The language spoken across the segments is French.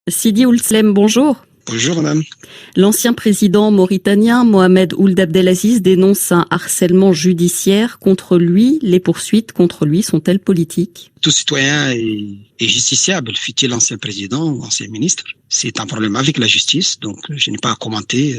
Sidi Ould Slem, bonjour. Bonjour madame. L'ancien président mauritanien Mohamed Ould Abdelaziz dénonce un harcèlement judiciaire contre lui. Les poursuites contre lui sont-elles politiques? Tout citoyen est justiciable, fut-il ancien président ou ancien ministre. C'est un problème avec la justice, donc je n'ai pas à commenter.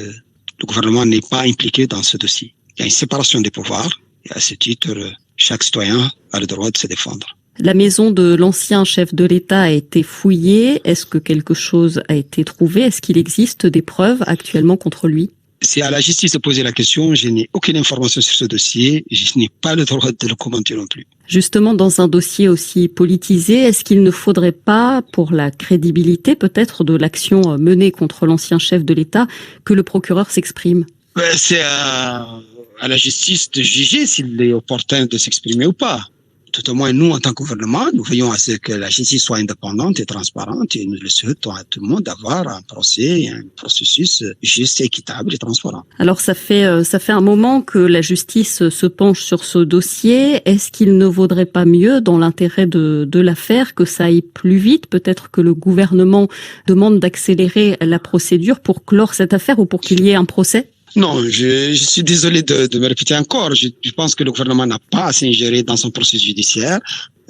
Le gouvernement n'est pas impliqué dans ce dossier. Il y a une séparation des pouvoirs et à ce titre, chaque citoyen a le droit de se défendre. La maison de l'ancien chef de l'État a été fouillée. Est-ce que quelque chose a été trouvé? Est-ce qu'il existe des preuves actuellement contre lui? C'est à la justice de poser la question. Je n'ai aucune information sur ce dossier. Je n'ai pas le droit de le commenter non plus. Justement, dans un dossier aussi politisé, est-ce qu'il ne faudrait pas, pour la crédibilité peut-être de l'action menée contre l'ancien chef de l'État, que le procureur s'exprime? C'est à la justice de juger s'il est opportun de s'exprimer ou pas. Tout au moins, nous, en tant que gouvernement, nous veillons à ce que la justice soit indépendante et transparente et nous le souhaitons à tout le monde d'avoir un procès, un processus juste, équitable et transparent. Alors, ça fait un moment que la justice se penche sur ce dossier. Est-ce qu'il ne vaudrait pas mieux, dans l'intérêt de l'affaire, que ça aille plus vite? Peut-être que le gouvernement demande d'accélérer la procédure pour clore cette affaire ou pour qu'il y ait un procès? Non, je suis désolé de me répéter encore. Je pense que le gouvernement n'a pas à s'ingérer dans son processus judiciaire.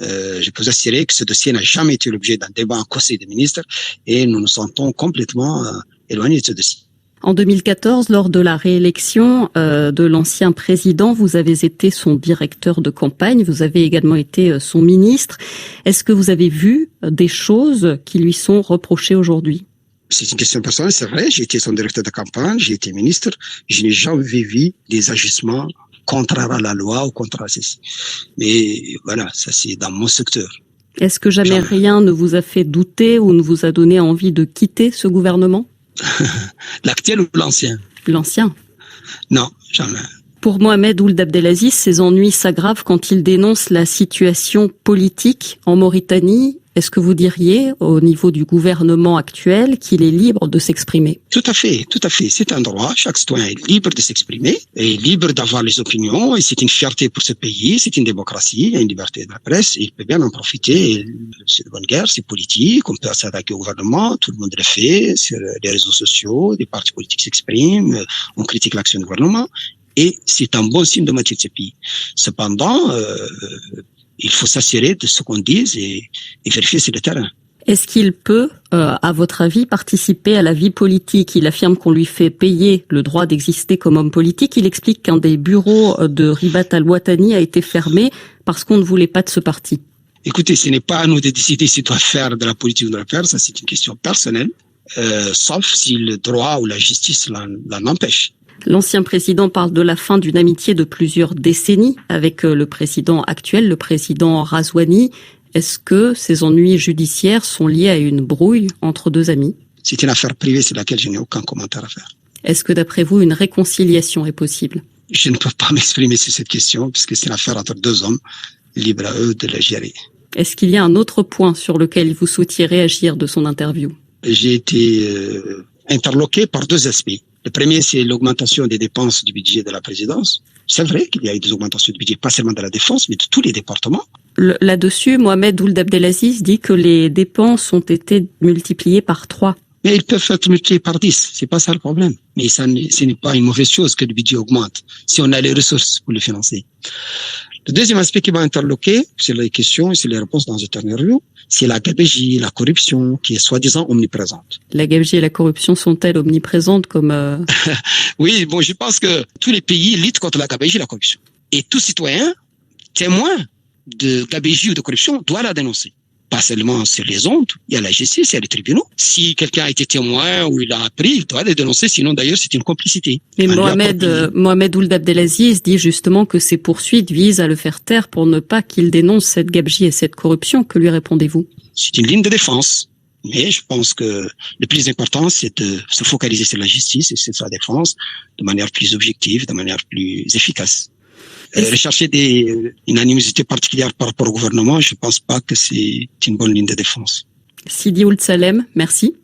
Je peux vous assurer que ce dossier n'a jamais été l'objet d'un débat en Conseil des ministres et nous nous sentons complètement éloignés de ce dossier. En 2014, lors de la réélection de l'ancien président, vous avez été son directeur de campagne, vous avez également été son ministre. Est-ce que vous avez vu des choses qui lui sont reprochées aujourd'hui? C'est une question personnelle, c'est vrai. J'ai été son directeur de campagne, j'ai été ministre. Je n'ai jamais vu des agissements contraires à la loi ou contraires à ceci. Mais voilà, ça c'est dans mon secteur. Est-ce que jamais rien ne vous a fait douter ou ne vous a donné envie de quitter ce gouvernement? L'actuel ou l'ancien? L'ancien. Non, jamais. Pour Mohamed Ould Abdelaziz, ses ennuis s'aggravent quand il dénonce la situation politique en Mauritanie. Est-ce que vous diriez, au niveau du gouvernement actuel, qu'il est libre de s'exprimer? Tout à fait, tout à fait. C'est un droit. Chaque citoyen est libre de s'exprimer, est libre d'avoir les opinions, et c'est une fierté pour ce pays, c'est une démocratie, il y a une liberté de la presse, et il peut bien en profiter. C'est de bonne guerre, c'est politique, on peut s'attaquer au gouvernement, tout le monde le fait, sur les réseaux sociaux, des partis politiques s'expriment, on critique l'action du gouvernement, et c'est un bon signe de moitié de ce pays. Cependant, il faut s'assurer de ce qu'on dise et vérifier sur le terrain. Est-ce qu'il peut, à votre avis, participer à la vie politique? Il affirme qu'on lui fait payer le droit d'exister comme homme politique. Il explique qu'un des bureaux de Ribat al-Ouattani a été fermé parce qu'on ne voulait pas de ce parti. Écoutez, ce n'est pas à nous de décider s'il doit faire de la politique ou de la faire. Ça, c'est une question personnelle, sauf si le droit ou la justice l'en empêche. L'ancien président parle de la fin d'une amitié de plusieurs décennies avec le président actuel, le président Razouani. Est-ce que ces ennuis judiciaires sont liés à une brouille entre deux amis? C'est une affaire privée sur laquelle je n'ai aucun commentaire à faire. Est-ce que d'après vous, une réconciliation est possible? Je ne peux pas m'exprimer sur cette question puisque c'est une affaire entre deux hommes, libre à eux de la gérer. Est-ce qu'il y a un autre point sur lequel vous souhaitiez réagir de son interview? J'ai été interloqué par deux aspects. Le premier, c'est l'augmentation des dépenses du budget de la présidence. C'est vrai qu'il y a eu des augmentations de budget, pas seulement de la défense, mais de tous les départements. Là-dessus, Mohamed Ould Abdelaziz dit que les dépenses ont été multipliées par 3. Mais ils peuvent être multipliés par 10. C'est pas ça le problème. Mais ce n'est pas une mauvaise chose que le budget augmente, si on a les ressources pour le financer. Le deuxième aspect qui m'a interloqué, c'est les questions et c'est les réponses dans cette interview, c'est la gabegie, la corruption, qui est soi-disant omniprésente. La gabegie et la corruption sont-elles omniprésentes comme... Oui, bon, je pense que tous les pays luttent contre la gabegie et la corruption. Et tout citoyen, témoin de gabegie ou de corruption, doit la dénoncer. Pas seulement sur les ondes, il y a la justice, il y a les tribunaux. Si quelqu'un a été témoin ou il a appris, il doit les dénoncer, sinon d'ailleurs c'est une complicité. Mais Mohamed Ould Abdelaziz dit justement que ces poursuites visent à le faire taire pour ne pas qu'il dénonce cette gabegie et cette corruption. Que lui répondez-vous? C'est une ligne de défense. Mais je pense que le plus important, c'est de se focaliser sur la justice et sur sa défense de manière plus objective, de manière plus efficace. Rechercher une animosité particulière par rapport au gouvernement, je ne pense pas que c'est une bonne ligne de défense. Sidi Ould Slem, merci.